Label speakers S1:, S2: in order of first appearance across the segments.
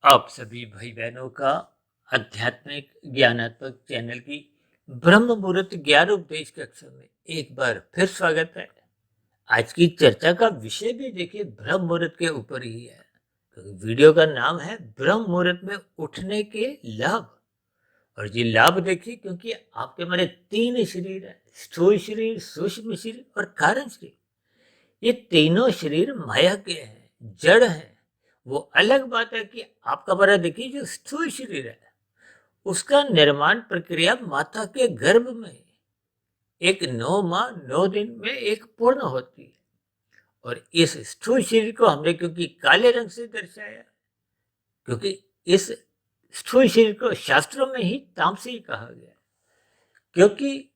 S1: आप सभी भाई बहनों का आध्यात्मिक ज्ञानात्मक चैनल की ब्रह्म मुहूर्त ज्ञान उपदेश कक्षा में एक बार फिर स्वागत है। आज की चर्चा का विषय भी देखिए ब्रह्म मुहूर्त के ऊपर ही है। तो वीडियो का नाम है ब्रह्म मुहूर्त में उठने के लाभ। और ये लाभ देखिए, क्योंकि आपके हमारे तीन शरीर है, स्थूल शरीर, सूक्ष्म शरीर और कारण शरीर। ये तीनों शरीर माया के हैं, जड़ हैं। वो अलग बात है कि आपका बड़ा देखिए जो स्थूल शरीर है उसका निर्माण प्रक्रिया माता के गर्भ में एक 9 माह 9 दिन में एक पूर्ण होती है। और इस स्थूल शरीर को हमने क्योंकि काले रंग से दर्शाया, क्योंकि इस स्थूल शरीर को शास्त्रों में ही तामसी कहा गया, क्योंकि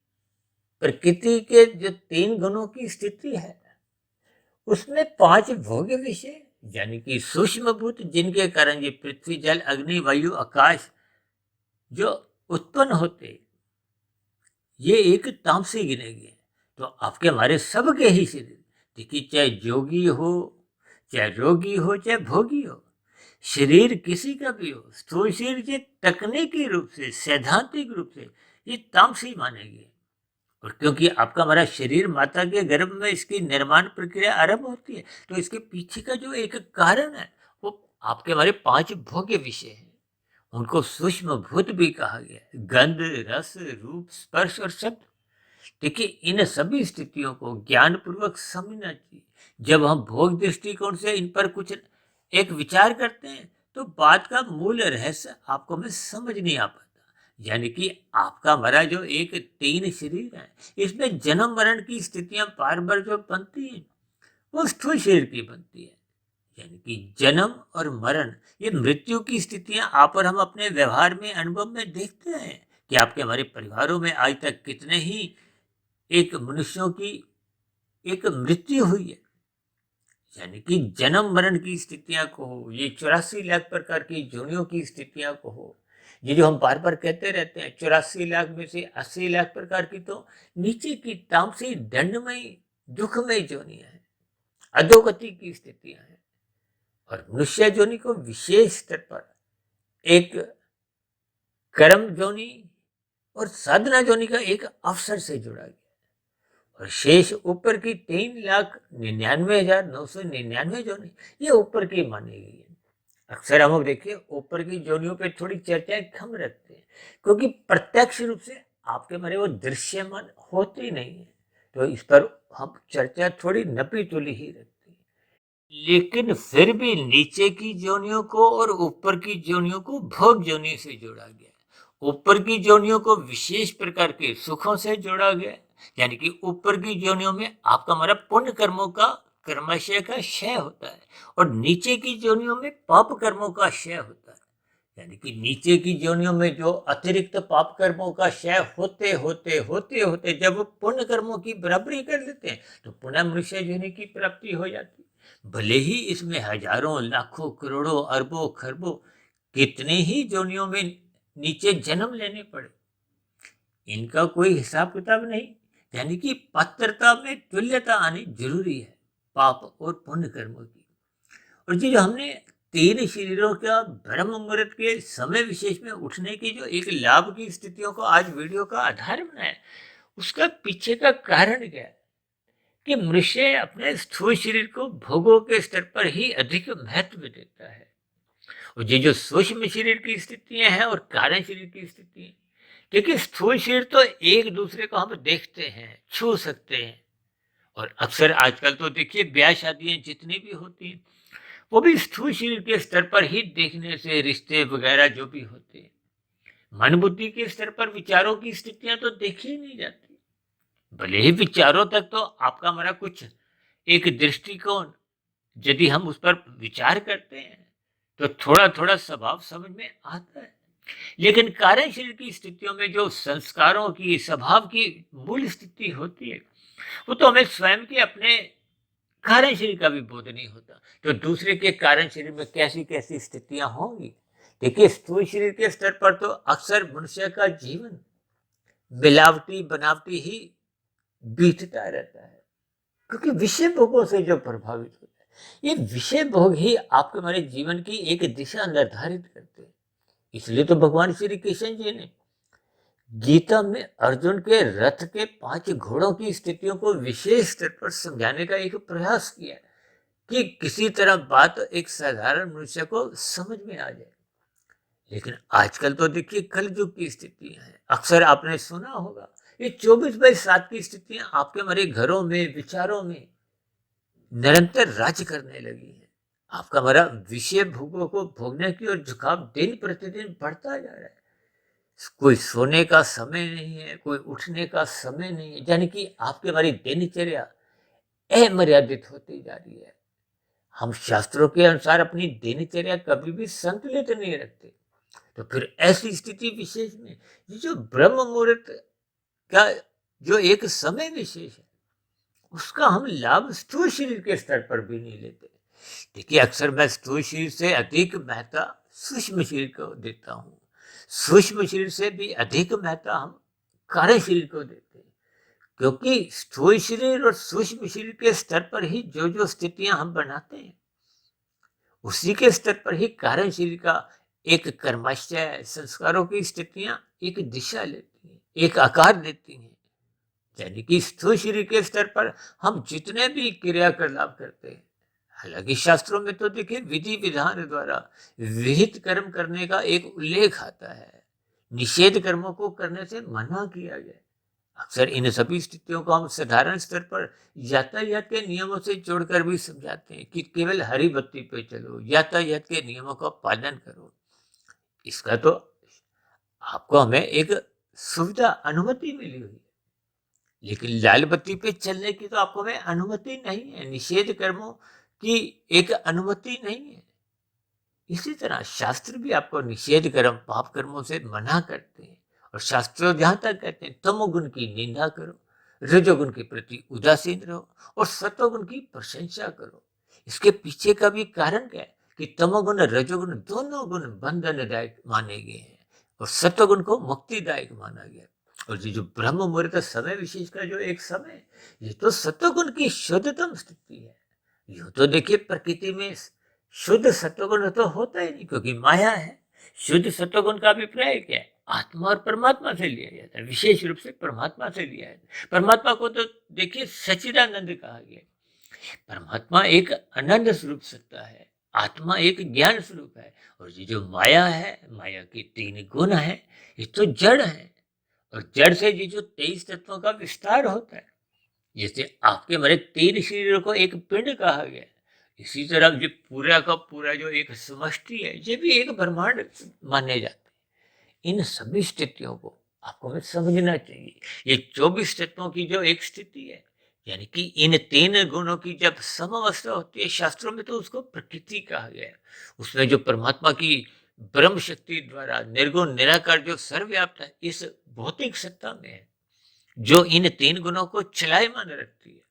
S1: प्रकृति के जो 3 गुणों की स्थिति है उसमें 5 भोग्य विषय यानी कि सूक्ष्म भूत, जिनके कारण ये पृथ्वी, जल, अग्नि, वायु, आकाश जो उत्पन्न होते, ये एक तामसी गिने गए। तो आपके हमारे सबके ही शरीर देखिए, चाहे जोगी हो, चाहे रोगी हो, चाहे भोगी हो, शरीर किसी का भी हो, स्थूल शरीर ये तकनीकी रूप से, सैद्धांतिक रूप से ये तामसी माने गए। और क्योंकि आपका हमारा शरीर माता के गर्भ में इसकी निर्माण प्रक्रिया आरंभ होती है, तो इसके पीछे का जो एक कारण है वो आपके हमारे 5 भोग्य विषय हैं। उनको सूक्ष्म भूत भी कहा गया है। गंध, रस, रूप, स्पर्श और शब्द। देखिए, इन सभी स्थितियों को ज्ञान पूर्वक समझना चाहिए। जब हम भोग दृष्टिकोण से इन पर कुछ एक विचार करते हैं तो बात का मूल रहस्य आपको में समझ नहीं आ पाता। यानी कि आपका हमारा जो एक 3 शरीर है, इसमें जन्म मरण की स्थितियां बार बार जो बनती हैं वो स्थूल शरीर की बनती है। यानी कि जन्म और मरण, ये मृत्यु की स्थितियां आप और हम अपने व्यवहार में, अनुभव में देखते हैं कि आपके हमारे परिवारों में आज तक कितने ही एक मनुष्यों की एक मृत्यु हुई है। यानी कि जन्म मरण की स्थितियां को हो, ये 84 लाख प्रकार की जोनियों की स्थितियां को हो, ये जो हम बार बार कहते रहते हैं 84 लाख में से 80 लाख प्रकार की तो नीचे की तामसी दंडमयी दुखमय जोनियां हैं, अधोगति की स्थितियां हैं। और मनुष्य जोनि को विशेष स्तर पर एक कर्म जोनि और साधना जोनि का एक अवसर से जुड़ा गया। और शेष ऊपर की 3,99,999 जोनि ये ऊपर की मानी गई है। अक्सर हम लोग देखिए ऊपर की जोनियों पे थोड़ी चर्चाएं कम रखते हैं, क्योंकि प्रत्यक्ष रूप से आपके हमारे वो दृश्यमान होते नहीं है। तो इस पर हम चर्चा थोड़ी नपी तुली ही रखते हैं। लेकिन फिर भी नीचे की जोनियों को और ऊपर की जोनियों को भोग जोनि से जोड़ा गया। ऊपर की जोनियों को विशेष प्रकार के सुखों से जोड़ा गया। यानी कि ऊपर की जोनियों में आपका हमारा पुण्य कर्मों का, कर्माशय का क्षय होता है, और नीचे की जोनियों में पाप कर्मों का क्षय होता है। यानी कि नीचे की जोनियों में जो अतिरिक्त पाप कर्मों का क्षय होते होते होते होते जब वो पुण्य कर्मों की बराबरी कर लेते हैं तो पुनः मनुष्य जोनि की प्राप्ति हो जाती है। भले ही इसमें हजारों, लाखों, करोड़ों, अरबों, खरबों कितने ही जोनियों में नीचे जन्म लेने पड़े, इनका कोई हिसाब किताब नहीं। यानी कि पात्रता में तुल्यता आनी जरूरी है पाप और पुण्य कर्मों की। और जी जो हमने 3 शरीरों का ब्रह्म मुहूर्त के समय विशेष में उठने की जो एक लाभ की स्थितियों को आज वीडियो का आधार बनाया, उसका पीछे का कारण क्या है कि मनुष्य अपने स्थूल शरीर को भोगों के स्तर पर ही अधिक महत्व देता है। और ये जो सूक्ष्म शरीर की स्थितियां हैं और कारण शरीर की स्थितियां, क्योंकि स्थूल शरीर तो एक दूसरे को हम देखते हैं, छू सकते हैं। और अक्सर आजकल तो देखिए ब्याह शादियां जितनी भी होती हैं वो भी स्थूल शरीर के स्तर पर ही देखने से रिश्ते वगैरह जो भी होते हैं। मन बुद्धि के स्तर पर विचारों की स्थितियां तो देखी ही नहीं जाती। भले ही विचारों तक तो आपका हमारा कुछ एक दृष्टिकोण, यदि हम उस पर विचार करते हैं तो थोड़ा थोड़ा स्वभाव समझ में आता है। लेकिन कारण शरीर की स्थितियों में जो संस्कारों की, स्वभाव की मूल स्थिति होती है वो तो हमें स्वयं के अपने कारण शरीर का भी बोध नहीं होता। तो दूसरे के कारण शरीर में कैसी कैसी स्थितियां होंगी। देखिए, स्थूल शरीर के स्तर पर तो अक्सर मनुष्य का जीवन मिलावटी बनावटी ही बीतता रहता है, क्योंकि विषय भोगों से जो प्रभावित होता है। ये विषय भोग ही आपके हमारे जीवन की एक दिशा निर्धारित करते हैं। इसलिए तो भगवान श्री कृष्ण जी ने गीता में अर्जुन के रथ के 5 घोड़ों की स्थितियों को विशेष स्तर पर समझाने का एक प्रयास किया कि किसी तरह बात एक साधारण मनुष्य को समझ में आ जाए। लेकिन आजकल तो देखिए कलयुग की स्थितियां हैं। अक्सर आपने सुना होगा ये 24/7 की स्थितियां आपके हमारे घरों में, विचारों में निरंतर राज्य करने लगी है। आपका हमारा विषय भोगों को भोगने की ओर झुकाव दिन प्रतिदिन बढ़ता जा रहा है। कोई सोने का समय नहीं है, कोई उठने का समय नहीं है, यानी कि आपकी हमारी दिनचर्या अमर्यादित होती जा रही है। हम शास्त्रों के अनुसार अपनी दिनचर्या कभी भी संतुलित नहीं रखते। तो फिर ऐसी स्थिति विशेष में ये जो ब्रह्म मुहूर्त का जो एक समय विशेष है, उसका हम लाभ स्थूल शरीर के स्तर पर भी नहीं लेते। देखिए अक्सर मैं स्थूल शरीर से अधिक महत्ता सूक्ष्म शरीर को देता हूँ। सूक्ष्म शरीर से भी अधिक महत्ता हम कार्य शरीर को देते हैं, क्योंकि स्थूल शरीर और सूक्ष्म शरीर के स्तर पर ही जो जो स्थितियां हम बनाते हैं, उसी के स्तर पर ही कारण शरीर का एक कर्माशय संस्कारों की स्थितियां एक दिशा लेती हैं, एक आकार देती हैं। यानी कि स्थूल शरीर के स्तर पर हम जितने भी क्रियाकलाप करते हैं, हालांकि शास्त्रों में तो देखिए विधि विधान द्वारा विहित कर्म करने का एक उल्लेख आता है, निषेध कर्मों को करने से मना किया गया। अक्सर इन सभी स्थितियों को हम साधारण स्तर पर यातायात के नियमों से जोड़कर भी समझाते हैं कि केवल हरी बत्ती पे चलो, यातायात के नियमों का पालन करो। इसका तो आपको हमें एक सुविधा अनुमति मिली हुई है, लेकिन लाल बत्ती पे चलने की तो आपको हमें अनुमति नहीं है, निषेध कर्मों की एक अनुमति नहीं है। इसी तरह शास्त्र भी आपको निषेध कर्म पाप कर्मों से मना करते हैं। और शास्त्र जहां तक कहते हैं तमोगुण की निंदा करो, रजोगुण के प्रति उदासीन रहो और सत्वगुण की प्रशंसा करो। इसके पीछे का भी कारण क्या है कि तमोगुण रजोगुण दोनों गुण बंधनदायक माने गए हैं और सत्वगुण को मुक्तिदायक माना गया। और ये जो ब्रह्म मुहूर्त समय विशेष का जो एक समय, ये तो सत्वगुण की शुद्धतम स्थिति है। यूं तो देखिए प्रकृति में शुद्ध सत्वगुण तो होता ही नहीं, क्योंकि माया है। शुद्ध सत्वगुण का अभिप्राय क्या है? आत्मा और परमात्मा से लिया जाता है, विशेष रूप से परमात्मा से लिया जाता है। परमात्मा को तो देखिए सच्चिदानंद कहा गया। परमात्मा एक आनंद स्वरूप सत्ता है, आत्मा एक ज्ञान स्वरूप है। और ये जो माया है, माया के 3 गुण है, ये तो जड़ है। और जड़ से ये जो 23 तत्वों का विस्तार होता है, जैसे आपके हमारे 3 शरीरों को एक पिंड कहा गया, इसी तरह ये पूरा का पूरा जो एक समष्टि है, ये भी एक ब्रह्मांड माने जाते हैं। इन सभी स्थितियों को आपको हमें समझना चाहिए। ये 24 तत्वों की जो एक स्थिति है, यानी कि इन 3 गुणों की जब समावस्था होती है, शास्त्रों में तो उसको प्रकृति कहा गया है। उसमें जो परमात्मा की ब्रह्म शक्ति द्वारा निर्गुण निराकार जो सर्वव्याप्त है, इस भौतिक सत्ता में है, जो इन 3 गुणों को चलायमान रखती है।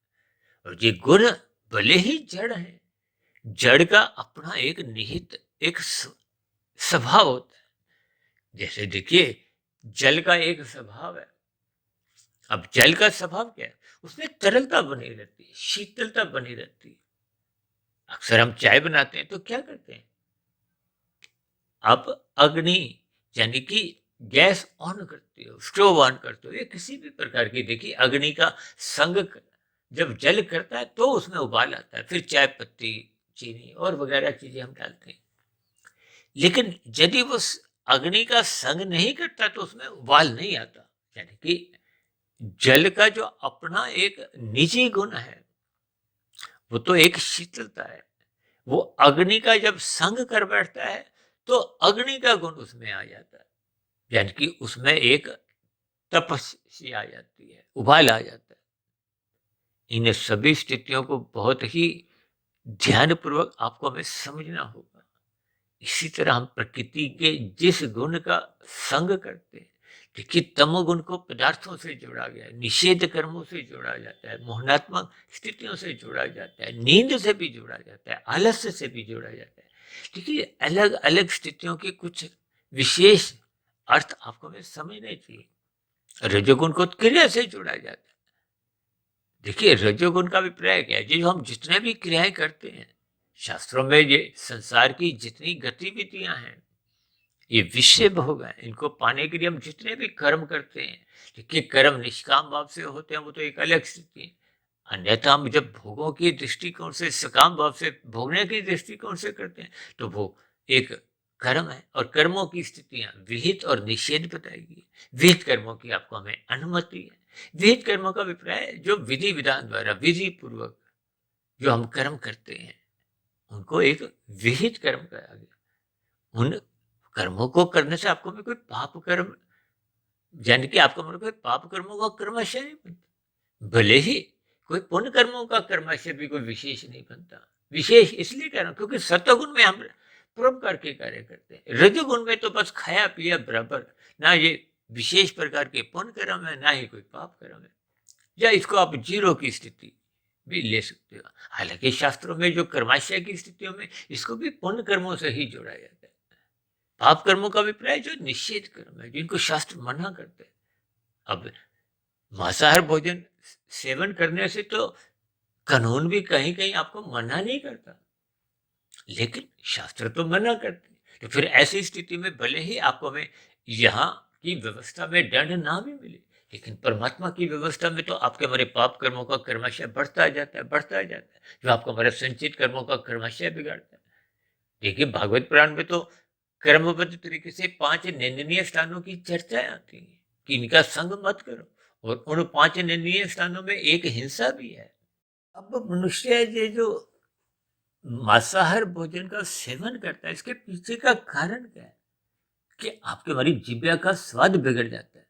S1: और ये गुण भले ही जड़ है, जड़ का अपना एक निहित एक स्वभाव होता है। जैसे देखिए जल का एक स्वभाव है। अब जल का स्वभाव क्या है? उसमें तरलता बनी रहती है, शीतलता बनी रहती है। अक्सर हम चाय बनाते हैं तो क्या करते हैं? आप अग्नि यानी कि गैस ऑन करते हो, स्टोव ऑन करते हो, या किसी भी प्रकार की देखिए अग्नि का संग जब जल करता है तो उसमें उबाल आता है, फिर चाय पत्ती, चीनी और वगैरह चीजें हम डालते हैं। लेकिन यदि वो अग्नि का संग नहीं करता तो उसमें उबाल नहीं आता। यानी कि जल का जो अपना एक निजी गुण है, वो तो एक शीतलता है। वो अग्नि का जब संग कर बैठता है तो अग्नि का गुण उसमें आ जाता है, यानी कि उसमें एक तपस्या आ जाती है, उबाल आ जाता है। इन सभी स्थितियों को बहुत ही ध्यानपूर्वक आपको हमें समझना होगा। इसी तरह हम प्रकृति के जिस गुण का संग करते हैं, देखिए तमोगुण को पदार्थों से जोड़ा गया है, निषेध कर्मों से जोड़ा जाता है, मोहनात्मक स्थितियों से जोड़ा जाता है, नींद से भी जोड़ा जाता है, आलस्य से भी जोड़ा जाता है। देखिए अलग अलग स्थितियों के कुछ विशेष अर्थ आपको हमें समझने चाहिए। रजोगुण को क्रिया से जोड़ा जाता है। देखिए रजोगुण का अभिप्राय क्या है? जो हम जितने भी क्रियाएं करते हैं, शास्त्रों में ये संसार की जितनी गतिविधियां हैं, ये विषय भोग है, इनको पाने के लिए हम जितने भी कर्म करते हैं, देखिए कर्म निष्काम भाव से होते हैं वो तो एक अलग स्थिति है। अन्यथा हम जब भोगों के दृष्टिकोण से, सकाम भाव से भोगने के दृष्टिकोण से करते हैं, तो वो एक कर्म है। और कर्मों की स्थितियां विहित और निषेध बताएगी। विहित कर्मों की आपको हमें अनुमति है। विहित कर्मों का अभिप्राय है जो विधि विधान द्वारा, विधि पूर्वक जो हम कर्म करते हैं, उनको एक विहित कर्म कहा गया। उन कर्मों को करने से आपको में कोई पाप कर्म, यानी कि आपका मन कोई पाप कर्मों का कर्माशय नहीं बनता। भले ही कोई पुण्य कर्मों का कर्माशय भी कोई विशेष नहीं बनता। विशेष इसलिए कह रहा हूं क्योंकि सत्वगुण में हम परोपकार के कार्य करते हैं, रजोगुण में तो बस खाया पिया बराबर। ना ये विशेष प्रकार के पुण्य कर्म है, ना ही कोई पाप कर्म है। या इसको आप जीरो की स्थिति भी ले सकते हो। हालांकि शास्त्रों में जो कर्माशय की स्थितियों में इसको भी पुण्य कर्मों से ही जोड़ा जाता है। पाप कर्मों का अभिप्राय जो निषेध कर्म है, जिनको शास्त्र मना करते हैं। अब मांसाहार भोजन सेवन करने से तो कानून भी कहीं कहीं आपको मना नहीं करता, लेकिन शास्त्र तो मना करते हैं। तो फिर ऐसी स्थिति में भले ही आपको में यहाँ की व्यवस्था में दंड ना भी मिले, लेकिन परमात्मा की व्यवस्था में तो आपके हमारे पाप कर्मों का कर्माशय बढ़ता जाता है, बढ़ता जाता है, जो आपको हमारे संचित कर्मों का कर्माशय बिगाड़ता है। देखिए भागवत पुराण में तो क्रमबद्ध तरीके से 5 निंदनीय स्थानों की चर्चाएं आती हैं कि इनका संग मत करो, और उन 5 निंदनीय स्थानों में एक हिंसा भी है। अब मनुष्य ये जो मांसाहार भोजन का सेवन करता है, इसके पीछे का कारण क्या है कि आपके हमारी जीभा का स्वाद बिगड़ जाता है।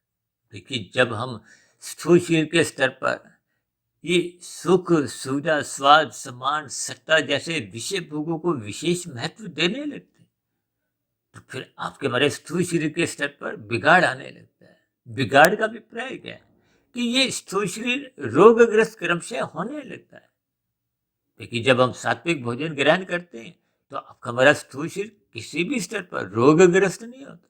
S1: देखिए जब हम स्थूल शरीर के स्तर पर ये सुख, सुविधा, स्वाद, सम्मान, सत्ता जैसे विषय भोगों को विशेष महत्व देने लगते हैं, तो फिर आपके हमारे स्थूल शरीर के स्तर पर बिगाड़ आने लगता है। बिगाड़ का अभिप्राय क्या है कि ये स्थूल शरीर रोगग्रस्त क्रमशः होने लगता है। देखिए जब हम सात्विक भोजन ग्रहण करते हैं, तो आपका हमारा स्थूल शरीर किसी भी स्तर पर रोगग्रस्त नहीं होता।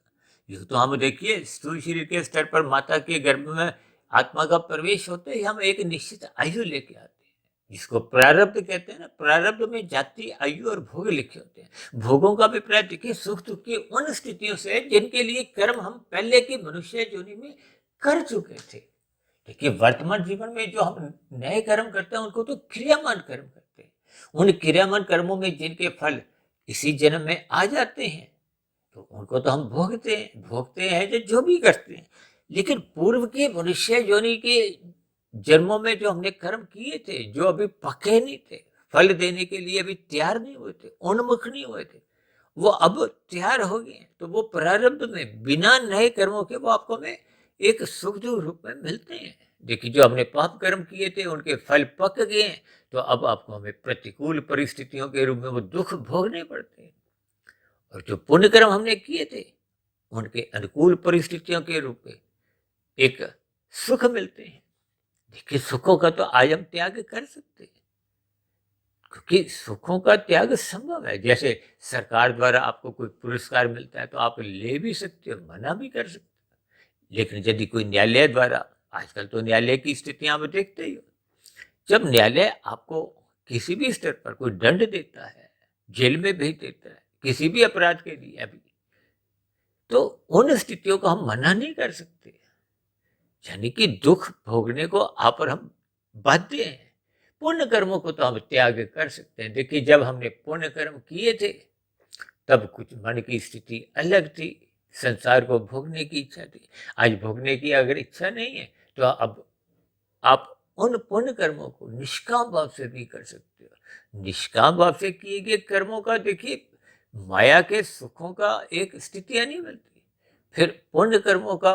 S1: यूँ तो हम देखिए स्थूल शरीर के स्तर पर माता के गर्भ में आत्मा का प्रवेश होते ही हम एक निश्चित आयु लेके आते हैं, जिसको प्रारब्ध कहते हैं ना। प्रारब्ध में जाति, आयु और भोग लिखे होते हैं। भोगों का अभिप्राय देखिए सुख दुख की उन स्थितियों से जिनके लिए कर्म हम पहले की मनुष्य योनि में कर चुके थे। देखिए वर्तमान जीवन में जो हम नए कर्म करते हैं उनको तो क्रियामान कर्म करते हैं। उन क्रियामान कर्मों में जिनके फल इसी जन्म में आ जाते हैं, तो उनको तो हम भोगते हैं जो भी करते हैं। लेकिन पूर्व के मनुष्य योनि के जन्मों में जो हमने कर्म किए थे, जो अभी पके नहीं थे, फल देने के लिए अभी तैयार नहीं हुए थे, उन्मुख नहीं हुए थे, वो अब तैयार हो गए। तो वो प्रारब्ध में बिना नए कर्मों के वो आपको में एक सुख दुख रूप में मिलते हैं। देखिए जो हमने पाप कर्म किए थे उनके फल पक गए हैं, तो अब आपको हमें प्रतिकूल परिस्थितियों के रूप में वो दुख भोगने पड़ते हैं। और जो पुण्य कर्म हमने किए थे उनके अनुकूल परिस्थितियों के रूप में एक सुख मिलते हैं। देखिए सुखों का तो आज हम त्याग कर सकते हैं, क्योंकि सुखों का त्याग संभव है। जैसे सरकार द्वारा आपको कोई पुरस्कार मिलता है तो आप ले भी सकते हो, मना भी कर सकते हो। लेकिन यदि कोई न्यायालय द्वारा, आजकल तो न्यायालय की स्थितियां आप देखते ही हो, जब न्यायालय आपको किसी भी स्तर पर कोई दंड देता है, जेल में भेज देता है किसी भी अपराध के लिए अभी, तो उन स्थितियों को हम मना नहीं कर सकते। यानी कि दुख भोगने को आप और हम बाध्य हैं। पुण्य कर्मों को तो हम त्याग कर सकते हैं। देखिए जब हमने पुण्य कर्म किए थे तब कुछ मन की स्थिति अलग थी, संसार को भोगने की इच्छा थी। आज भोगने की अगर इच्छा नहीं है तो अब आप उन पुण्य कर्मों को निष्काम भाव से भी कर सकते हो। निष्काम भाव से किए गए कर्मों का देखिए माया के सुखों का एक स्थितियां नहीं मिलती। फिर पुण्य कर्मों का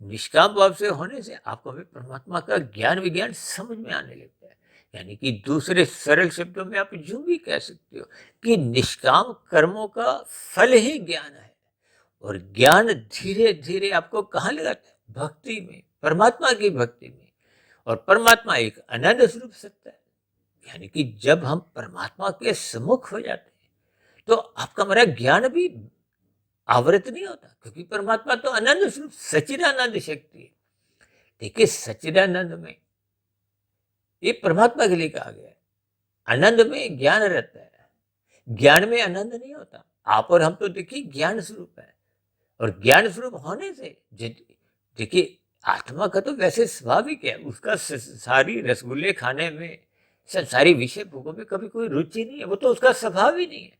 S1: निष्काम भाव से होने से आपको भी परमात्मा का ज्ञान विज्ञान समझ में आने लगता है। यानी कि दूसरे सरल शब्दों में आप यूं भी कह सकते हो कि निष्काम कर्मों का फल ही ज्ञान है। और ज्ञान धीरे धीरे आपको कहाँ लगाता है? भक्ति में, परमात्मा की भक्ति में। और परमात्मा एक अनंत स्वरूप सत्ता है। यानी कि जब हम परमात्मा के सम्मुख हो जाते हैं तो आपका हमारा ज्ञान भी आवृत नहीं होता, क्योंकि परमात्मा तो अनंत स्वरूप सच्चिदानंद शक्ति है। देखिए सच्चिदानंद में ये परमात्मा के लिए कहा गया है। आनंद में ज्ञान रहता है। ज्ञान में आनंद नहीं होता। आप और हम तो देखिए ज्ञान स्वरूप है, और ज्ञान स्वरूप होने से देखिए आत्मा का तो वैसे स्वाभाविक है, उसका सारी रसगुल्ले खाने में, सारी विषय भोगों में कभी कोई रुचि नहीं है, वो तो उसका स्वभाव ही नहीं है।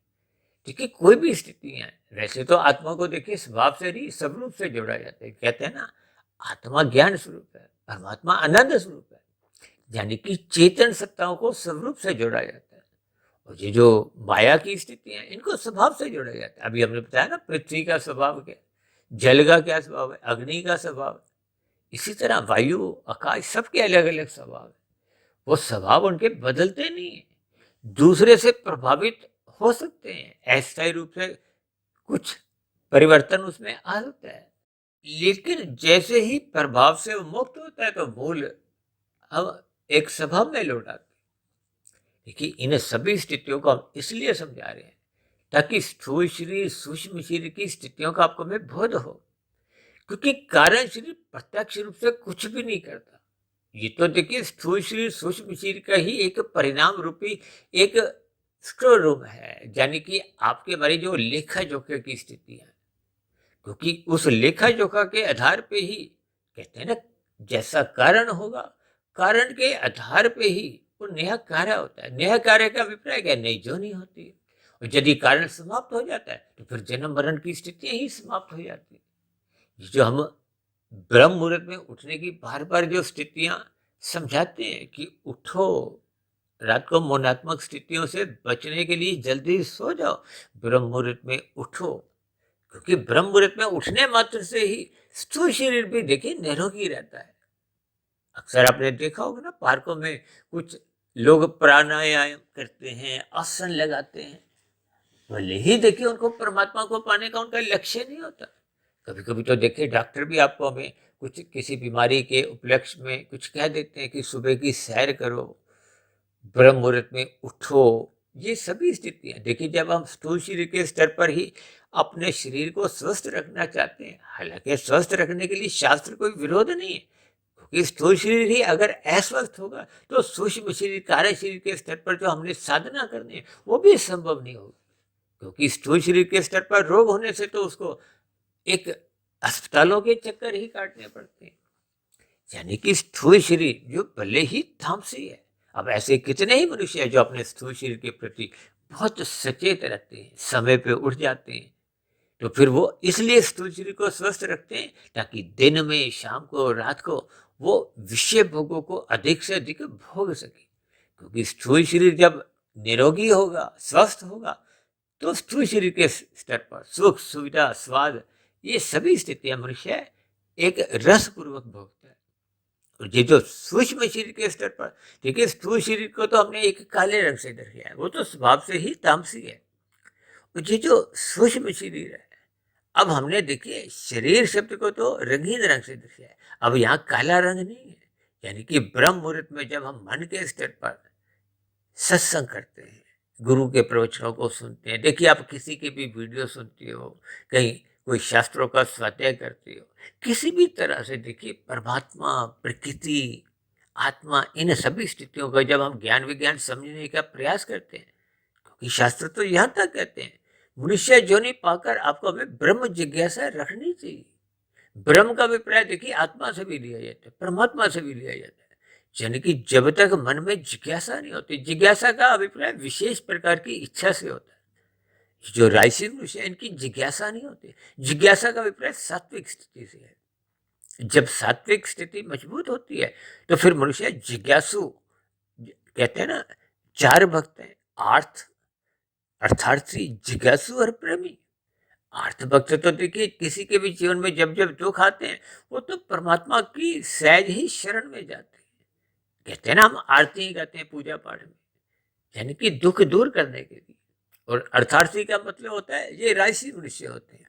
S1: देखिए कोई भी स्थिति है, वैसे तो आत्मा को देखिए स्वभाव से नहीं स्वरूप से जोड़ा जाता है। कहते हैं ना, आत्मा ज्ञान स्वरूप है, परमात्मा आनंद स्वरूप है, यानी कि चेतन सत्ताओं को स्वरूप से जोड़ा जाता है। और ये जो माया की स्थितियां हैं, इनको स्वभाव से जोड़ा जाता है। अभी हमने बताया ना, पृथ्वी का स्वभाव क्या है, जल का क्या स्वभाव है, अग्नि का स्वभाव है, इसी तरह वायु आकाश सबके अलग अलग स्वभाव है। वो स्वभाव उनके बदलते नहीं है, दूसरे से प्रभावित हो सकते हैं, अस्थायी रूप से कुछ परिवर्तन उसमें आ सकता है, लेकिन जैसे ही प्रभाव से वो मुक्त होता है तो मूल हम एक स्वभाव में लौट आते हैं। देखिए इन सभी स्थितियों को हम इसलिए समझा रहे हैं ताकि स्थूल शरीर सूक्ष्म शरीर की स्थितियों का आपको में बोध हो, क्योंकि कारण शरीर प्रत्यक्ष रूप से कुछ भी नहीं करता। ये तो देखिए स्थूल शरीर सूक्ष्म शरीर का ही एक परिणाम रूपी एक स्टोर रूम है, यानी कि आपके हमारी जो लेखा जोखा की स्थिति है, क्योंकि उस लेखा जोखा के आधार पे ही कहते हैं ना, जैसा कारण होगा कारण के आधार पे ही वो नया कार्य होता है। नया कार्य का अभिप्राय क्या, नई जोनी होती है, और यदि कारण समाप्त हो जाता है तो फिर जन्म मरण की स्थितियां ही समाप्त हो जाती है। ये जो हम ब्रह्म मुहूर्त में उठने की बार बार जो स्थितियां समझाते हैं कि उठो, रात को मौनात्मक स्थितियों से बचने के लिए जल्दी सो जाओ, ब्रह्म मुहूर्त में उठो, क्योंकि ब्रह्म मुहूर्त में उठने मात्र से ही स्थूल शरीर भी देखिए निरोगी रहता है। अक्सर आपने देखा होगा ना, पार्कों में कुछ लोग प्राणायाम करते हैं, आसन लगाते हैं, भले ही देखिए उनको परमात्मा को पाने का उनका लक्ष्य नहीं होता। कभी कभी तो देखिए डॉक्टर भी आपको हमें कुछ किसी बीमारी के उपलक्ष्य में कुछ कह देते हैं कि सुबह की सैर करो, ब्रह्म मुहूर्त में उठो। ये सभी स्थितियां देखिए, जब हम स्थूल शरीर के स्तर पर ही अपने शरीर को स्वस्थ रखना चाहते हैं, हालांकि स्वस्थ रखने के लिए शास्त्र कोई विरोध नहीं है, क्योंकि स्थूल शरीर ही अगर अस्वस्थ होगा तो सूक्ष्म शरीर कार्य शरीर के स्तर पर जो हमने साधना करनी है वो भी संभव नहीं होगी, क्योंकि स्थूल शरीर के स्तर पर रोग होने से तो उसको एक अस्पतालों के चक्कर ही काटने पड़ते हैं। यानी कि स्थूल शरीर जो भले ही तामसी है, अब ऐसे कितने ही मनुष्य हैं जो अपने स्थूल शरीर के प्रति बहुत सचेत रहते हैं, समय पे उठ जाते हैं, तो फिर वो इसलिए स्थूल शरीर को स्वस्थ रखते हैं ताकि दिन में, शाम को, रात को वो विषय भोगों को अधिक से अधिक भोग सके। क्योंकि स्थूल शरीर जब निरोगी होगा, स्वस्थ होगा, तो स्थूल शरीर के स्तर पर सुख सुविधा स्वाद ये सभी स्थितियां मनुष्य एक रस पूर्वक भोगता है। और ये जो सूक्ष्म शरीर के स्तर पर देखिए, स्थूल शरीर को तो हमने एक काले रंग से दर्शाया है, वो तो स्वभाव से ही तामसी है। और ये जो सूक्ष्म शरीर है, अब हमने देखिए शरीर शब्द को तो रंगीन रंग से दर्शाया है, अब यहाँ काला रंग नहीं है। यानी कि ब्रह्म मुहूर्त में जब हम मन के स्तर पर सत्संग करते हैं, गुरु के प्रवचनों को सुनते हैं, देखिए आप किसी की भी वीडियो सुनते हो, कहीं कोई शास्त्रों का स्वाध्याय करते हो, किसी भी तरह से देखिए परमात्मा, प्रकृति, आत्मा, इन सभी स्थितियों का जब हम ज्ञान विज्ञान समझने का प्रयास करते हैं, क्योंकि शास्त्र तो यहाँ तक कहते हैं मनुष्य जोनि पाकर आपको हमें ब्रह्म जिज्ञासा रखनी चाहिए। ब्रह्म का अभिप्राय देखिए आत्मा से भी लिया जाता है, परमात्मा से भी लिया जाता है। यानी कि जब तक मन में जिज्ञासा नहीं होती, जिज्ञासा का अभिप्राय विशेष प्रकार की इच्छा से होता है। जो राजसिक मनुष्य है इनकी जिज्ञासा नहीं होती, जिज्ञासा का अभिप्राय सात्विक स्थिति से है। जब सात्विक स्थिति मजबूत होती है तो फिर मनुष्य जिज्ञासु, कहते हैं ना, चार भक्त हैं, आर्थ अर्थार्थी, जिज्ञासु और प्रेमी। आर्थ भक्त तो देखिए किसी के भी जीवन में जब जब दुख आते हैं वो तो परमात्मा की सहज ही शरण में जाते हैं। कहते हैं ना, हम आरती गाते हैं पूजा पाठ में, यानी कि दुख दूर करने के लिए। और अर्थार्थी का मतलब होता है ये राजसी मनुष्य होते हैं,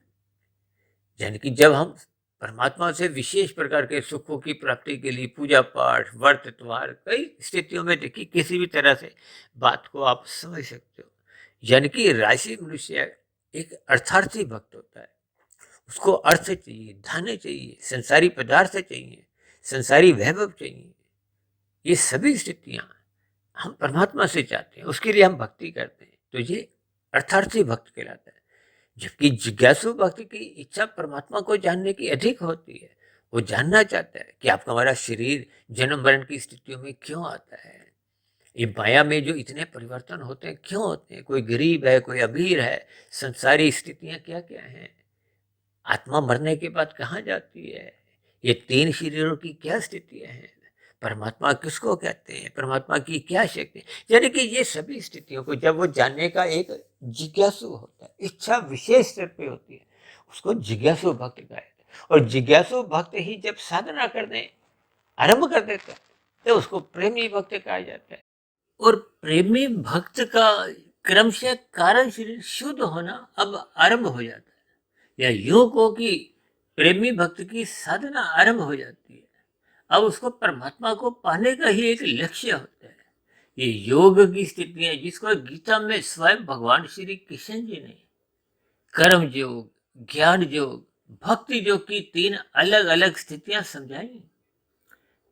S1: यानी कि जब हम परमात्मा से विशेष प्रकार के सुखों की प्राप्ति के लिए पूजा पाठ, व्रत, त्योहार, कई स्थितियों में देखिए किसी भी तरह से बात को आप समझ सकते हो। यानी कि राजसी मनुष्य एक अर्थार्थी भक्त होता है, उसको अर्थ चाहिए, धन चाहिए, संसारी पदार्थ चाहिए, संसारी वैभव चाहिए। ये सभी स्थितियां हम परमात्मा से चाहते हैं, उसके लिए हम भक्ति करते हैं। तो ये अर्थार्थी भक्त कहलाता है। जबकि जिज्ञासु भक्त की इच्छा परमात्मा को जानने की अधिक होती है। वो जानना चाहता है कि आपका हमारा शरीर जन्म मरण की स्थितियों में क्यों आता है, ये माया में जो इतने परिवर्तन होते हैं क्यों होते हैं, कोई गरीब है कोई अमीर है, संसारी स्थितियां क्या क्या हैं, आत्मा मरने के बाद कहाँ जाती है, ये तीन शरीरों की क्या स्थितियां हैं, परमात्मा किसको कहते हैं, परमात्मा की क्या शक्ति, यानी कि ये सभी स्थितियों को जब वो जानने का एक जिज्ञासु होता है, इच्छा विशेष स्तर पे होती है, उसको जिज्ञासु भक्त कहते हैं। और जिज्ञासु भक्त ही जब साधना करने आरंभ कर देता है तो उसको प्रेमी भक्त कहा जाता है। और प्रेमी भक्त का क्रमशः कारण शरीर शुद्ध होना अब आरंभ हो जाता है, या योग हो कि प्रेमी भक्त की साधना आरंभ हो जाती है। अब उसको परमात्मा को पाने का ही एक लक्ष्य होता है। ये योग की स्थिति है जिसको गीता में स्वयं भगवान श्री कृष्ण जी ने कर्म योग, ज्ञान योग, भक्ति योग की तीन अलग अलग स्थितियां समझाई।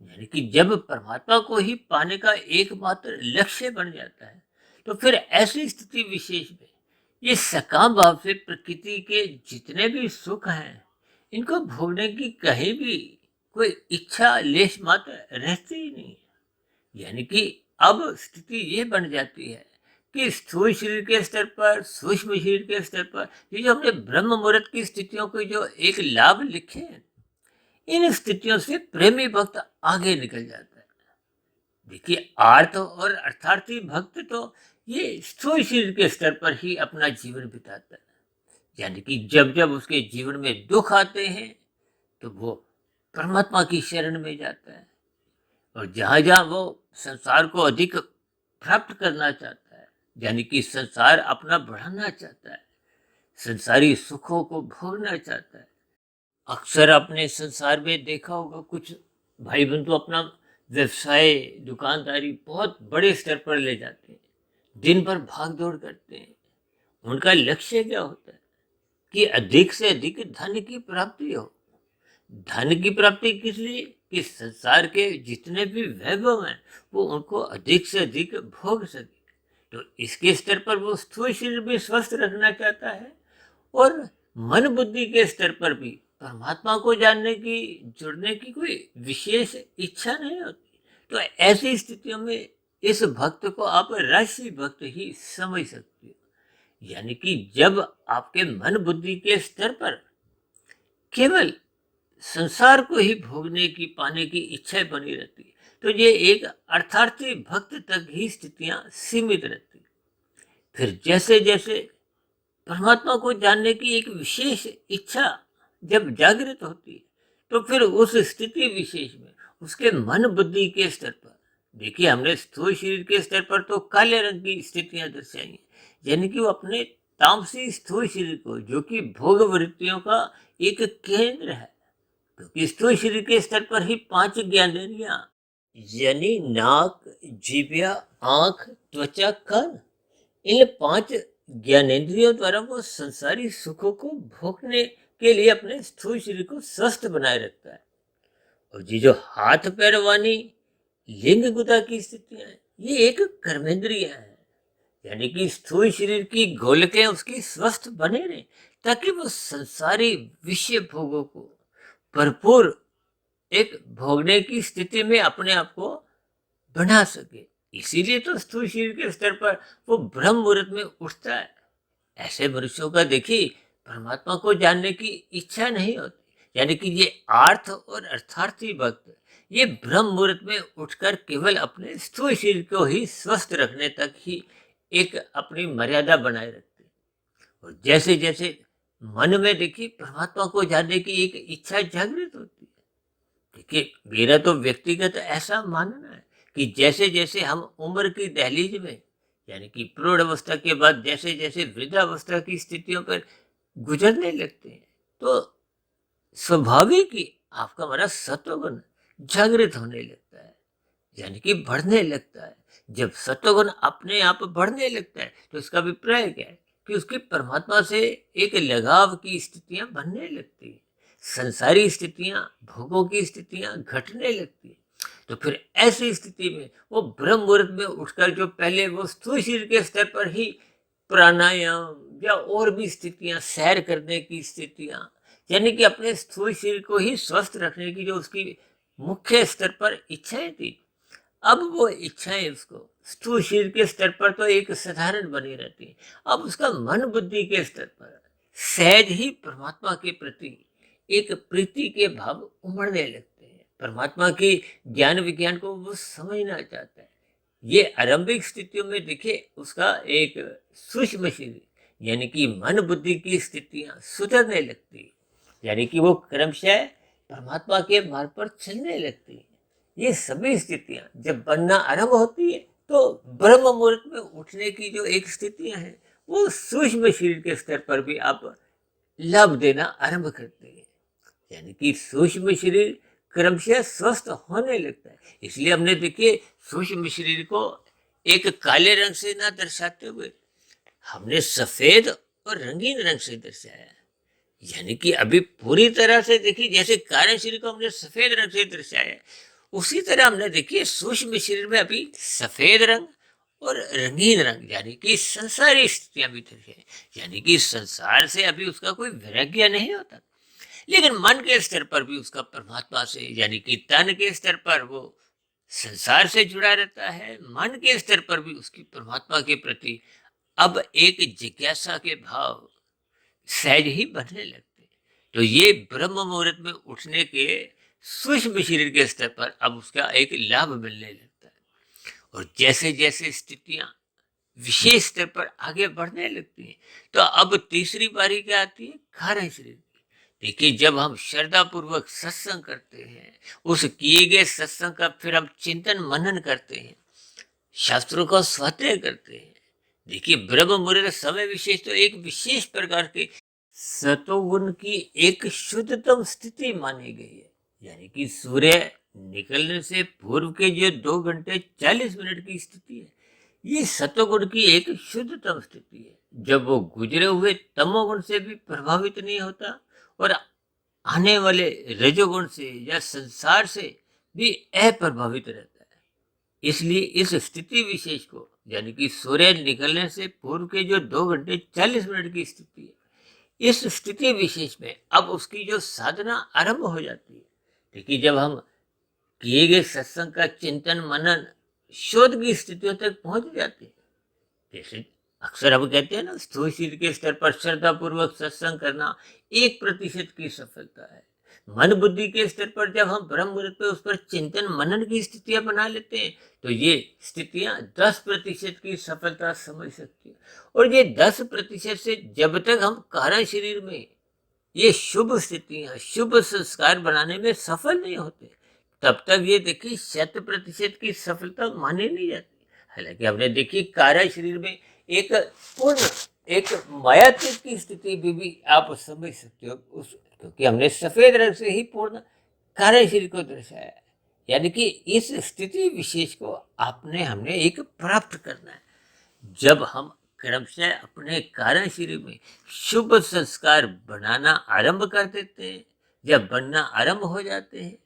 S1: यानी कि जब परमात्मा को ही पाने का एकमात्र लक्ष्य बन जाता है तो फिर ऐसी स्थिति विशेष में ये सकाम भाव से प्रकृति के जितने भी सुख हैं इनको भोगने की कहीं भी कोई इच्छा लेश मात्र रहती ही नहीं है। यानी कि अब स्थिति ये बन जाती है कि स्थूल शरीर के स्तर पर, सूक्ष्म शरीर के स्तर पर, ये जो हमने ब्रह्म मुहूर्त की स्थितियों के जो एक लाभ लिखे हैं, इन स्थितियों से प्रेमी भक्त आगे निकल जाता है। देखिए, आर्थ और अर्थार्थी भक्त तो ये स्थूल शरीर के स्तर पर ही अपना जीवन बिताता है। यानी कि जब जब उसके जीवन में दुख आते हैं तो वो परमात्मा की शरण में जाता है, और जहां जहां वो संसार को अधिक प्राप्त करना चाहता है, यानी कि संसार अपना बढ़ाना चाहता है, संसारी सुखों को भोगना चाहता है। अक्सर अपने संसार में देखा होगा कुछ भाई बंधु अपना व्यवसाय, दुकानदारी बहुत बड़े स्तर पर ले जाते हैं, दिन भर भाग दौड़ करते हैं। उनका लक्ष्य क्या होता है कि अधिक से अधिक धन की प्राप्ति हो। धन की प्राप्ति किस लिए कि संसार के जितने भी वैभव हैं वो उनको अधिक से अधिक भोग सके। तो इसके स्तर पर वो स्थूल शरीर भी स्वस्थ रखना चाहता है, और मन बुद्धि के स्तर पर भी परमात्मा को जानने की, जुड़ने की कोई विशेष इच्छा नहीं होती। तो ऐसी स्थितियों में इस भक्त को आप राशि भक्त ही समझ सकते हो। यानी कि जब आपके मन बुद्धि के स्तर पर केवल संसार को ही भोगने की, पाने की इच्छा बनी रहती है तो ये एक अर्थार्थी भक्त तक ही स्थितियां सीमित रहती। फिर जैसे जैसे परमात्मा को जानने की एक विशेष इच्छा जब जागृत होती है तो फिर उस स्थिति विशेष में उसके मन बुद्धि के स्तर पर, देखिए हमने स्थूल शरीर के स्तर पर तो काले रंग की स्थितियां दर्शाई हैं, यानी कि वो अपने तामसी स्थूल शरीर को, जो कि भोग वृत्तियों का एक केंद्र है, क्योंकि स्थूल शरीर के स्तर पर ही पांच ज्ञानेंद्रियां, यानी नाक, जीभा, आंख, त्वचा, कान, इन पांच ज्ञानेंद्रियों द्वारा वो संसारी सुखों को भोगने के लिए अपने स्थूल शरीर को स्वस्थ बनाए रखता है। और ये जो हाथ पैर वाणी लिंग गुदा की स्थितियां हैं ये एक कर्मेंद्रिय है, यानी कि स्थूल शरीर की गोलकें उसकी स्वस्थ बने रहे ताकि वो संसारी विषय भोगों को भरपूर एक भोगने की स्थिति में अपने आप को बना सके। इसीलिए तो स्थूल शरीर के स्तर पर वो ब्रह्म मुहूर्त में उठता है। ऐसे मनुष्यों का देखिए परमात्मा को जानने की इच्छा नहीं होती, यानी कि ये आर्थ और अर्थार्थी भक्त ये ब्रह्म मुहूर्त में उठकर केवल अपने स्थूल शरीर को ही स्वस्थ रखने तक ही एक अपनी मर्यादा बनाए रखते हैं। और जैसे जैसे मन में देखिए परमात्मा को जानने की एक इच्छा जागृत होती है। देखिए मेरा तो व्यक्तिगत ऐसा मानना है कि जैसे जैसे हम उम्र की दहलीज में, यानी कि प्रौढ़ अवस्था के बाद जैसे जैसे वृद्धावस्था की स्थितियों पर गुजरने लगते हैं तो स्वाभाविक ही आपका हमारा सत्वगुण जागृत होने लगता है, यानी कि बढ़ने लगता है। जब सत्वगुण अपने आप बढ़ने लगता है तो इसका अभिप्राय क्या है कि उसकी परमात्मा से एक लगाव की स्थितियां बनने लगती है, संसारी स्थितियां, भोगों की स्थितियां घटने लगती है। तो फिर ऐसी स्थिति में वो ब्रह्म मुहूर्त में उठकर जो पहले वो स्थूल शरीर के स्तर पर ही प्राणायाम या और भी स्थितियां, सैर करने की स्थितियां, यानी कि अपने स्थूल शरीर को ही स्वस्थ रखने की जो उसकी मुख्य स्तर पर इच्छाएं थी, अब वो इच्छाएं उसको स्थूल शरीर के स्तर पर तो एक साधारण बनी रहती है, अब उसका मन बुद्धि के स्तर पर सहज ही परमात्मा के प्रति एक प्रीति के भाव उमड़ने लगते हैं। परमात्मा की ज्ञान विज्ञान को वो समझना चाहता है। ये आरंभिक स्थितियों में देखिए उसका एक सूक्ष्म शरीर यानी कि मन बुद्धि की स्थितियां सुधरने लगती है, यानी कि वो क्रमशः परमात्मा के मार्ग पर चलने लगती है। ये सभी स्थितियां जब बनना आरंभ होती है तो ब्रह्म मुहूर्त में उठने की जो एक स्थितियां हैं वो सूक्ष्म शरीर के स्तर पर भी आप लाभ देना आरंभ करते हैं, यानी कि सूक्ष्म शरीर क्रमशः स्वस्थ होने लगता है। इसलिए हमने देखिए सूक्ष्म शरीर को एक काले रंग से ना दर्शाते हुए हमने सफेद और रंगीन रंग से दर्शाया, यानी कि अभी पूरी तरह से देखिए जैसे कारण शरीर को हमने सफेद रंग से दर्शाया, उसी तरह हमने देखिए सूक्ष्म शरीर में अभी सफेद रंग और रंगीन रंग यानी कि संसारी स्थितियां भी दर्शाई, यानी कि संसार से अभी उसका कोई वैराग्य नहीं होता, लेकिन मन के स्तर पर भी उसका परमात्मा से यानी कि तन के स्तर पर वो संसार से जुड़ा रहता है, मन के स्तर पर भी उसकी परमात्मा के प्रति अब एक जिज्ञासा के भाव सहज ही बनने लगते हैं। तो ये ब्रह्म मुहूर्त में उठने के सूक्ष्म शरीर के स्तर पर अब उसका एक लाभ मिलने लगता है, और जैसे जैसे स्थितियां विशेष स्तर पर आगे बढ़ने लगती हैं तो अब तीसरी बारी क्या आती है, कारण शरीर की। देखिए जब हम श्रद्धा पूर्वक सत्संग करते हैं, उस किए गए सत्संग का फिर हम चिंतन मनन करते हैं, शास्त्रों का स्वाध्याय करते हैं। देखिए ब्रह्म मुहूर्त समय विशेष तो एक विशेष प्रकार के सतोगुण की एक शुद्धतम स्थिति मानी गई है, यानी कि सूर्य निकलने से पूर्व के जो 2 घंटे 40 मिनट की स्थिति है, ये सतोगुण की एक शुद्धतम स्थिति है जब वो गुजरे हुए तमोगुण से भी प्रभावित नहीं होता और आने वाले रजोगुण से या संसार से भी अप्रभावित रहता है। इसलिए इस स्थिति विशेष को यानी कि सूर्य निकलने से पूर्व के जो 2 घंटे 40 मिनट की स्थिति है, इस स्थिति विशेष में अब उसकी जो साधना आरंभ हो जाती है। देखिए जब हम किए गए सत्संग का चिंतन मनन शोध की स्थितियों तक पहुंच जाते हैं, जैसे अक्सर हम कहते हैं ना स्थूल शरीर के स्तर पर श्रद्धा पूर्वक सत्संग करना 1% की सफलता है, मन बुद्धि के स्तर पर जब हम ब्रह्म मुहूर्त पे उस पर चिंतन मनन की स्थितियां बना लेते हैं तो ये स्थितियां 10% की सफलता समझ सकती है। और ये 10% से जब तक हम कारण शरीर में ये शुभ स्थितियां शुभ संस्कार बनाने में सफल नहीं होते तब तक ये देखिए 100% की सफलता मानी नहीं जाती। हालांकि हमने देखी कार्य शरीर में एक पूर्ण एक मायातीत की स्थिति भी आप समझ सकते हो उस, क्योंकि हमने सफेद रंग से ही पूर्ण कार्य शरीर को दर्शाया है, यानी कि इस स्थिति विशेष को आपने हमने एक प्राप्त करना है। जब हम क्रमशः अपने कारण शरीर में शुभ संस्कार बनाना आरंभ कर देते हैं, जब बनना आरंभ हो जाते हैं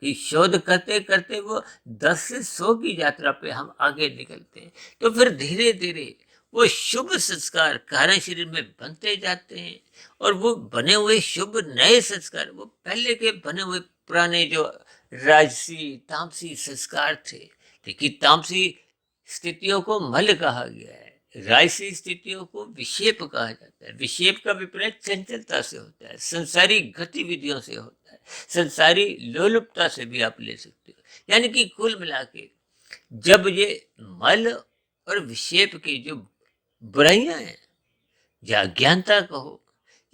S1: कि शोध करते करते वो 10 से 100 की यात्रा पे हम आगे निकलते हैं, तो फिर धीरे धीरे वो शुभ संस्कार कारण शरीर में बनते जाते हैं, और वो बने हुए शुभ नए संस्कार वो पहले के बने हुए पुराने जो राजसी तामसी संस्कार थे, देखिए तामसी स्थितियों को मल कहा गया है, राजसी स्थितियों को विक्षेप कहा जाता है। विक्षेप का विपरीत चंचलता से होता है, संसारी गतिविधियों से होता है, संसारी लोलुपता से भी आप ले सकते हो। यानी कि कुल मिला के जब ये मल और विक्षेप की जो बुराइयां हैं या अज्ञानता कहो,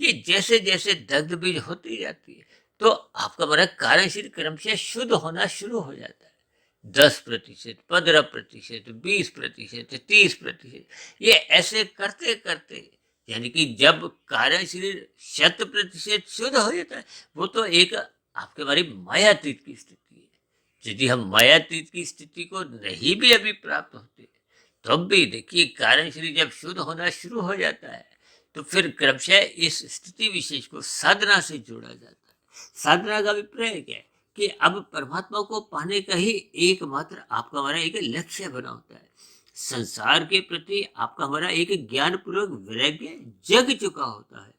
S1: ये जैसे जैसे दग्ध बीज होती जाती है तो आपका हमारा कारण शरीर क्रमशः शुद्ध होना शुरू हो जाता है। 10%, 15%, 20%, 30%, ये ऐसे करते करते यानी कि जब कारण शरीर 100% शुद्ध हो जाता है वो तो एक आपके हमारी मायातीत की स्थिति है। यदि हम मायातीत की स्थिति को नहीं भी अभी प्राप्त होते तब भी देखिए कारण शरीर जब शुद्ध होना शुरू हो जाता है तो फिर क्रमशः इस स्थिति विशेष को साधना से जोड़ा जाता है। साधना का अभिप्राय क्या है कि अब परमात्मा को पाने का ही एकमात्र आपका हमारा एक लक्ष्य बना होता है। संसार के प्रति आपका हमारा एक ज्ञान पूर्वक वैराग्य जग चुका होता है।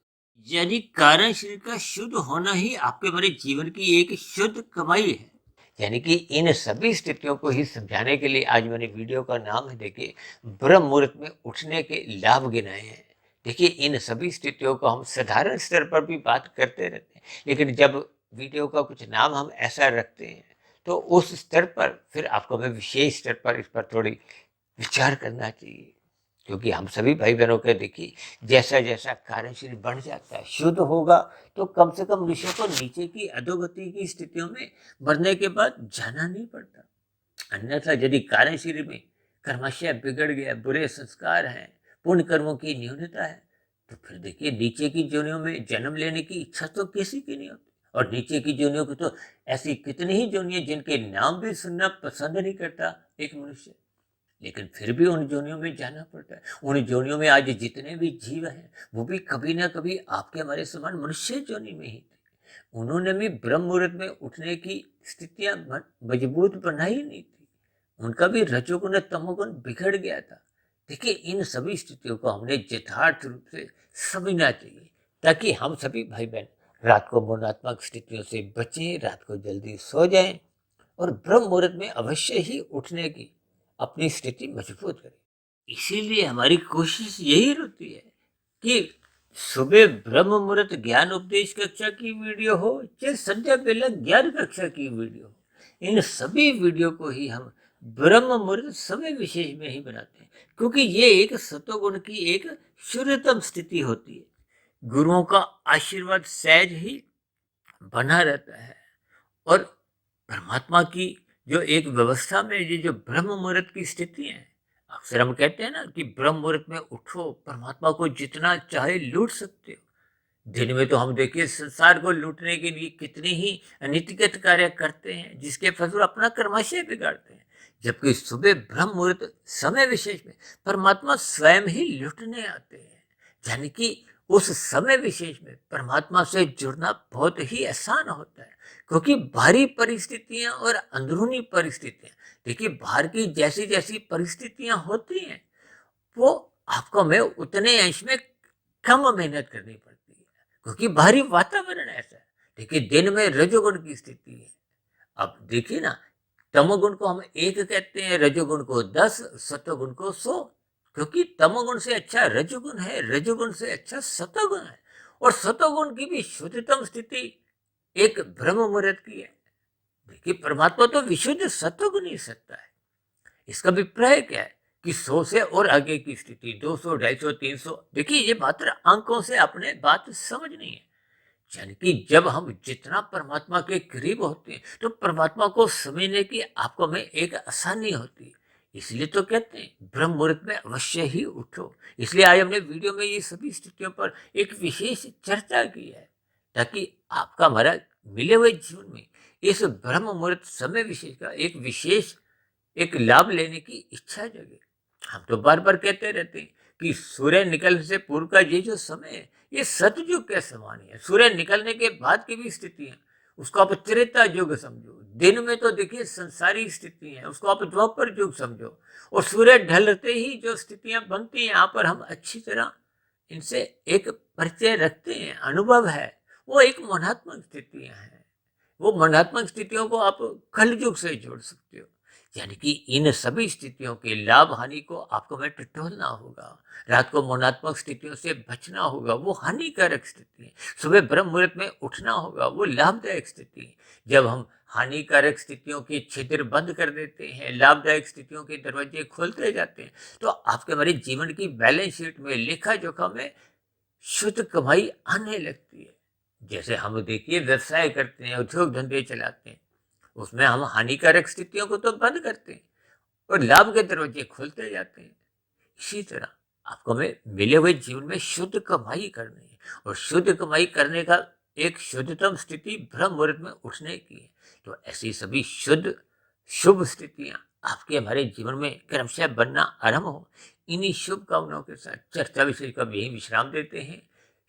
S1: यानी कारण शरीर का शुद्ध होना ही आपके हमारे जीवन की एक शुद्ध कमाई है। यानी कि इन सभी स्थितियों को ही समझाने के लिए आज मैंने वीडियो का नाम है देखिए ब्रह्म मुहूर्त में उठने के लाभ गिनाए हैं। देखिए इन सभी स्थितियों को हम साधारण स्तर पर भी बात करते रहते हैं, लेकिन जब वीडियो का कुछ नाम हम ऐसा रखते हैं तो उस स्तर पर फिर आपको हमें विशेष स्तर पर इस पर थोड़ी विचार करना चाहिए। क्योंकि हम सभी भाई बहनों के देखिए जैसा जैसा कार्यशील बढ़ जाता है, शुद्ध होगा, तो कम से कम मनुष्य को नीचे की अधोगति की स्थितियों में मरने के बाद जाना नहीं पड़ता। अन्यथा यदि कार्यशील में कर्माशय बिगड़ गया, बुरे संस्कार हैं, पुण्य कर्मों की न्यूनता है, तो फिर देखिए नीचे की जोनियों में जन्म लेने की इच्छा तो किसी की नहीं होती। और नीचे की जोनियों की तो ऐसी कितनी ही जोनियां जिनके नाम भी सुनना पसंद नहीं करता एक मनुष्य, लेकिन फिर भी उन जोनियों में जाना पड़ता है। उन जोनियों में आज जितने भी जीव हैं वो भी कभी ना कभी आपके हमारे समान मनुष्य जोनि में ही थे। उन्होंने भी ब्रह्म मुहूर्त में उठने की स्थितियां मजबूत बनाई नहीं थी। उनका भी रजोगुण तमोगुण बिगड़ गया था। देखिए इन सभी स्थितियों को हमने यथार्थ रूप से समझना चाहिए, ताकि हम सभी भाई बहन रात को मौनात्मक स्थितियों से बचें, रात को जल्दी सो जाएं और ब्रह्म मुहूर्त में अवश्य ही उठने की अपनी स्थिति मजबूत करें। इसीलिए हमारी कोशिश यही रहती है कि सुबह ब्रह्म मुहूर्त ज्ञान उपदेश कक्षा की वीडियो हो चाहे संध्या बेला ज्ञान कक्षा की वीडियो हो, इन सभी वीडियो को ही हम ब्रह्म मुहूर्त समय विशेष में ही बनाते हैं, क्योंकि ये एक सतोगुण की एक शुद्धतम स्थिति होती है। गुरुओं का आशीर्वाद सहज ही बना रहता है और परमात्मा की जो एक व्यवस्था में ये जो ब्रह्म मुहूर्त की स्थिति है, अक्सर हम कहते हैं ना कि ब्रह्म मुहूर्त में उठो, परमात्मा को जितना चाहे लूट सकते हो। दिन में तो हम देखिए संसार को लूटने के लिए कितने ही अनितिगत कार्य करते हैं, जिसके फलस्वरूप अपना कर्माशय बिगाड़ते हैं। जबकि सुबह ब्रह्म मुहूर्त समय विशेष में परमात्मा स्वयं ही लूटने आते हैं। यानी कि उस समय विशेष में परमात्मा से जुड़ना बहुत ही आसान होता है, क्योंकि बाहरी परिस्थितियां और अंदरूनी परिस्थितियां, देखिए बाहर की जैसी जैसी परिस्थितियां होती हैं वो आपको में उतने अंश में कम मेहनत करनी पड़ती है, क्योंकि बाहरी वातावरण ऐसा है। देखिए दिन में रजोगुण की स्थिति है। अब देखिए ना, तमोगुण को हम एक कहते हैं, रजोगुण को 10, सतोगुण को 100, क्योंकि तमोगुण से अच्छा रजोगुण है, रजोगुण से अच्छा सतोगुण है। और सतोगुण की भी शुद्धतम स्थिति एक ब्रह्म मुहूर्त की है। देखिए परमात्मा तो विशुद्ध सत्वगुण ही सत्ता है। इसका अभिप्राय क्या है कि 100 से और आगे की स्थिति 200, 250, 300, देखिए ये मात्र अंकों से अपने बात समझनी है। यानी कि जब हम जितना परमात्मा के करीब होते हैं तो परमात्मा को समझने की आपको में एक आसानी होती है। इसलिए तो कहते हैं ब्रह्म मुहूर्त में अवश्य ही उठो। इसलिए आज हमने वीडियो में ये सभी स्थितियों पर एक विशेष चर्चा की है, ताकि आपका हमारा मिले हुए जीवन में इस ब्रह्म मुहूर्त समय विशेष का एक विशेष एक लाभ लेने की इच्छा जगे। हम तो बार बार कहते रहते हैं कि सूर्य निकलने से पूर्व का ये जो समय है ये सतयुग के समान है। सूर्य निकलने के बाद की भी स्थिति है, उसको आप त्रेता युग समझो। दिन में तो देखिए संसारी स्थिति है, उसको आप द्वापर युग समझो। और सूर्य ढलते ही जो स्थितियां बनती हैं यहाँ पर हम अच्छी तरह इनसे एक परिचय रखते हैं, अनुभव है। वो एक मनात्मक स्थितियां हैं। वो मनात्मक स्थितियों को आप कल युग से जोड़ सकते हो। यानी कि इन सभी स्थितियों के लाभ हानि को आपको में टटोलना होगा। रात को मौनात्मक स्थितियों से बचना होगा, वो हानिकारक स्थिति है। सुबह ब्रह्म मुहूर्त में उठना होगा, वो लाभदायक स्थिति है। जब हम हानिकारक स्थितियों के छिद्र बंद कर देते हैं, लाभदायक स्थितियों के दरवाजे खोलते जाते हैं, तो आपके हमारे जीवन की बैलेंस शीट में, लेखा जोखा में शुद्ध कमाई आने लगती है। जैसे हम देखिए व्यवसाय करते हैं, उद्योग धंधे चलाते हैं, उसमें हम हानिकारक स्थितियों को तो बंद करते हैं और लाभ के दरवाजे खुलते जाते हैं। इसी तरह आपको हमें मिले हुए जीवन में शुद्ध कमाई करनी है, और शुद्ध कमाई करने का एक शुद्धतम स्थिति ब्रह्म मुहूर्त में उठने की है। तो ऐसी सभी शुद्ध शुभ स्थितियां आपके हमारे जीवन में क्रमशः बनना आरंभ हो, इन्हीं शुभ कामनाओं के साथ चर्चा विषय का यही विश्राम देते हैं।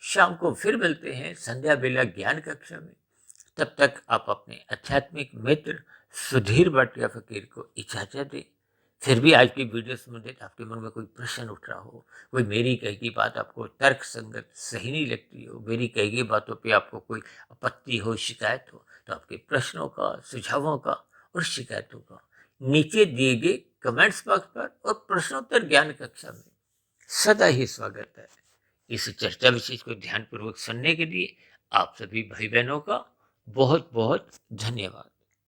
S1: शाम को फिर मिलते हैं संध्या बेला ज्ञान कक्षा में। तब तक आप अपने आध्यात्मिक मित्र सुधीर भाटिया फकीर को इजाजत दें। फिर भी आज की वीडियो संबंधित आपके मन में कोई प्रश्न उठ रहा हो, कोई मेरी कही की बात आपको तर्क संगत सही नहीं लगती हो, मेरी कही गई बातों पे आपको कोई आपत्ति हो, शिकायत हो, तो आपके प्रश्नों का, सुझावों का और शिकायतों का नीचे दिए गए कमेंट्स बॉक्स पर और प्रश्नोत्तर ज्ञान कक्षा में सदा ही स्वागत है। इस चर्चा विशेष को ध्यानपूर्वक सुनने के लिए आप सभी भाई बहनों का बहुत बहुत धन्यवाद।